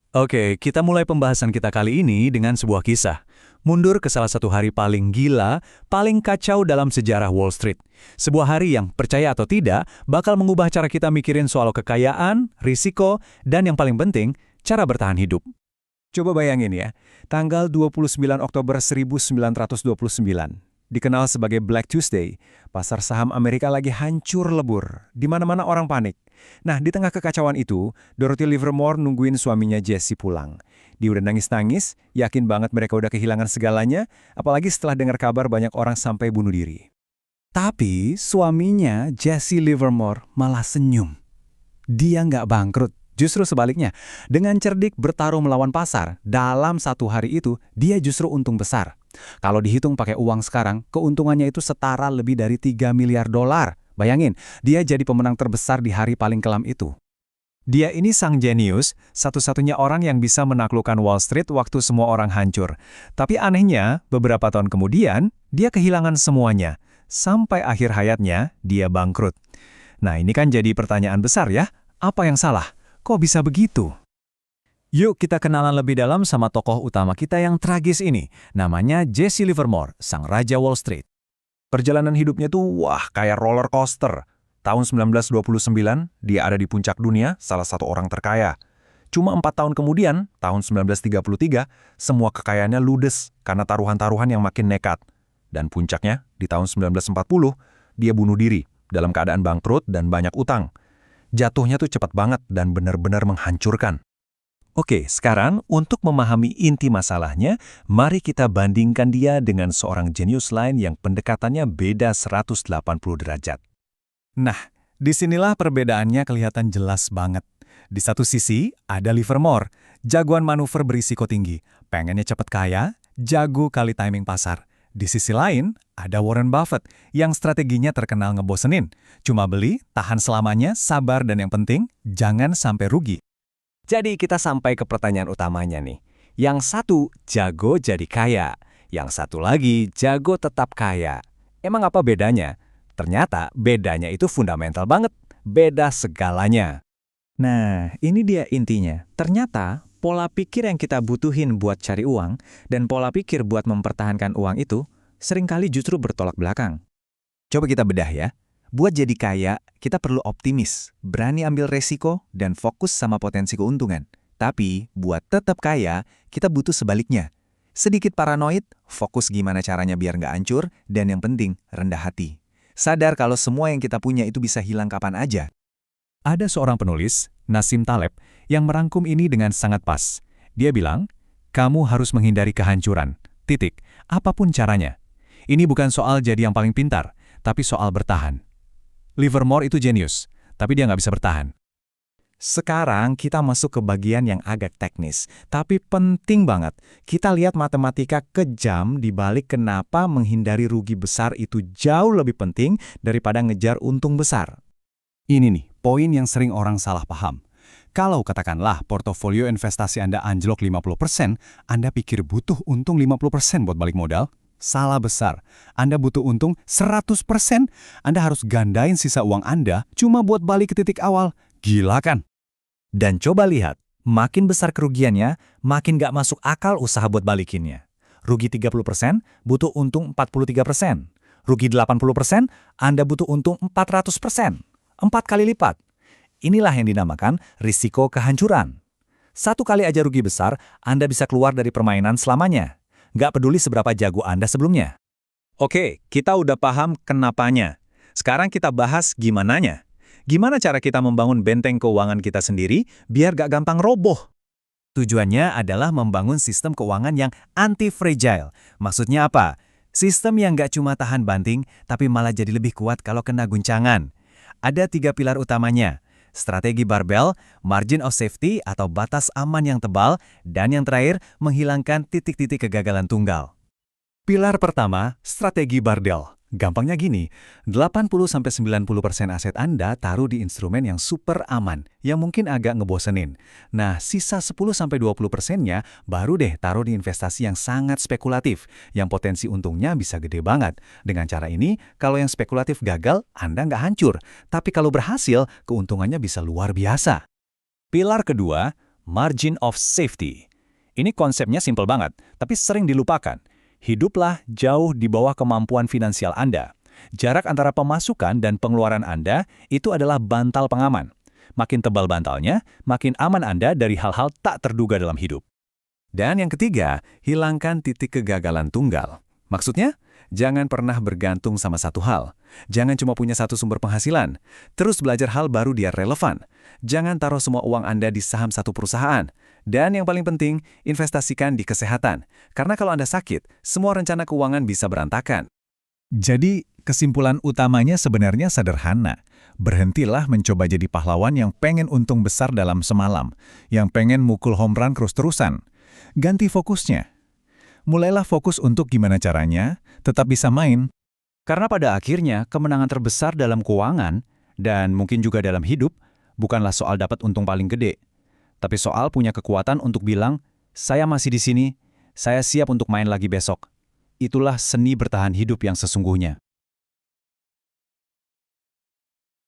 Oke, kita mulai pembahasan kita kali ini dengan sebuah kisah. Mundur ke salah satu hari paling gila, paling kacau dalam sejarah Wall Street. Sebuah hari yang, percaya atau tidak, bakal mengubah cara kita mikirin soal kekayaan, risiko, dan yang paling penting, cara bertahan hidup. Coba bayangin ya, tanggal 29 Oktober 1929. Dikenal sebagai Black Tuesday, pasar saham Amerika lagi hancur lebur. Di mana-mana orang panik. Nah, di tengah kekacauan itu, Dorothy Livermore nungguin suaminya Jesse pulang. Dia udah nangis-nangis, yakin banget mereka udah kehilangan segalanya, apalagi setelah dengar kabar banyak orang sampai bunuh diri. Tapi, suaminya Jesse Livermore malah senyum. Dia nggak bangkrut. Justru sebaliknya, dengan cerdik bertarung melawan pasar, dalam satu hari itu, dia justru untung besar. Kalau dihitung pakai uang sekarang, keuntungannya itu setara lebih dari 3 miliar dolar. Bayangin, dia jadi pemenang terbesar di hari paling kelam itu. Dia ini sang jenius, satu-satunya orang yang bisa menaklukkan Wall Street waktu semua orang hancur. Tapi anehnya, beberapa tahun kemudian, dia kehilangan semuanya. Sampai akhir hayatnya, dia bangkrut. Nah, ini kan jadi pertanyaan besar ya, apa yang salah? Kok bisa begitu? Yuk kita kenalan lebih dalam sama tokoh utama kita yang tragis ini. Namanya Jesse Livermore, sang Raja Wall Street. Perjalanan hidupnya tuh kayak roller coaster. Tahun 1929, dia ada di puncak dunia, salah satu orang terkaya. Cuma 4 tahun kemudian, tahun 1933, semua kekayaannya ludes karena taruhan-taruhan yang makin nekat. Dan puncaknya, di tahun 1940, dia bunuh diri dalam keadaan bangkrut dan banyak utang. Jatuhnya tuh cepat banget dan benar-benar menghancurkan. Oke, sekarang untuk memahami inti masalahnya, mari kita bandingkan dia dengan seorang jenius lain yang pendekatannya beda 180 derajat. Nah, disinilah perbedaannya kelihatan jelas banget. Di satu sisi, ada Livermore, jagoan manuver berisiko tinggi, pengennya cepat kaya, jago kali timing pasar. Di sisi lain, ada Warren Buffett yang strateginya terkenal ngebosenin. Cuma beli, tahan selamanya, sabar, dan yang penting, jangan sampai rugi. Jadi kita sampai ke pertanyaan utamanya nih. Yang satu jago jadi kaya, yang satu lagi jago tetap kaya. Emang apa bedanya? Ternyata bedanya itu fundamental banget, beda segalanya. Nah, ini dia intinya. Ternyata pola pikir yang kita butuhin buat cari uang dan pola pikir buat mempertahankan uang itu seringkali justru bertolak belakang. Coba kita bedah ya. Buat jadi kaya, kita perlu optimis, berani ambil resiko, dan fokus sama potensi keuntungan. Tapi, buat tetap kaya, kita butuh sebaliknya. Sedikit paranoid, fokus gimana caranya biar nggak hancur, dan yang penting, rendah hati. Sadar kalau semua yang kita punya itu bisa hilang kapan aja. Ada seorang penulis, Nassim Taleb, yang merangkum ini dengan sangat pas. Dia bilang, kamu harus menghindari kehancuran. Titik. Apapun caranya. Ini bukan soal jadi yang paling pintar, tapi soal bertahan. Livermore itu jenius, tapi dia nggak bisa bertahan. Sekarang kita masuk ke bagian yang agak teknis, tapi penting banget. Kita lihat matematika kejam di balik kenapa menghindari rugi besar itu jauh lebih penting daripada ngejar untung besar. Ini nih, poin yang sering orang salah paham. Kalau katakanlah portofolio investasi Anda anjlok 50%, Anda pikir butuh untung 50% buat balik modal? Salah besar. Anda butuh untung 100%, Anda harus gandain sisa uang Anda cuma buat balik ke titik awal. Gila kan? Dan coba lihat, makin besar kerugiannya, makin gak masuk akal usaha buat balikinnya. Rugi 30%, butuh untung 43%. Rugi 80%, Anda butuh untung 400%. 4 kali lipat. Inilah yang dinamakan risiko kehancuran. 1 kali aja rugi besar, Anda bisa keluar dari permainan selamanya. Nggak peduli seberapa jago Anda sebelumnya. Oke, kita udah paham kenapanya. Sekarang kita bahas gimananya. Gimana cara kita membangun benteng keuangan kita sendiri biar gak gampang roboh? Tujuannya adalah membangun sistem keuangan yang anti-fragile. Maksudnya apa? Sistem yang gak cuma tahan banting, tapi malah jadi lebih kuat kalau kena guncangan. Ada 3 pilar utamanya. Strategi barbel, margin of safety atau batas aman yang tebal, dan yang terakhir, menghilangkan titik-titik kegagalan tunggal. Pilar pertama, strategi barbel. Gampangnya gini, 80-90% aset Anda taruh di instrumen yang super aman, yang mungkin agak ngebosenin. Nah, sisa 10-20%-nya baru deh taruh di investasi yang sangat spekulatif, yang potensi untungnya bisa gede banget. Dengan cara ini, kalau yang spekulatif gagal, Anda nggak hancur. Tapi kalau berhasil, keuntungannya bisa luar biasa. Pilar kedua, margin of safety. Ini konsepnya simpel banget, tapi sering dilupakan. Hiduplah jauh di bawah kemampuan finansial Anda. Jarak antara pemasukan dan pengeluaran Anda itu adalah bantal pengaman. Makin tebal bantalnya, makin aman Anda dari hal-hal tak terduga dalam hidup. Dan yang ketiga, hilangkan titik kegagalan tunggal. Maksudnya, jangan pernah bergantung sama satu hal. Jangan cuma punya satu sumber penghasilan. Terus belajar hal baru biar relevan. Jangan taruh semua uang Anda di saham satu perusahaan. Dan yang paling penting, investasikan di kesehatan. Karena kalau Anda sakit, semua rencana keuangan bisa berantakan. Jadi, kesimpulan utamanya sebenarnya sederhana. Berhentilah mencoba jadi pahlawan yang pengen untung besar dalam semalam, yang pengen mukul home run terus-terusan. Ganti fokusnya. Mulailah fokus untuk gimana caranya tetap bisa main. Karena pada akhirnya, kemenangan terbesar dalam keuangan, dan mungkin juga dalam hidup, bukanlah soal dapat untung paling gede, tapi soal punya kekuatan untuk bilang, saya masih di sini, saya siap untuk main lagi besok. Itulah seni bertahan hidup yang sesungguhnya.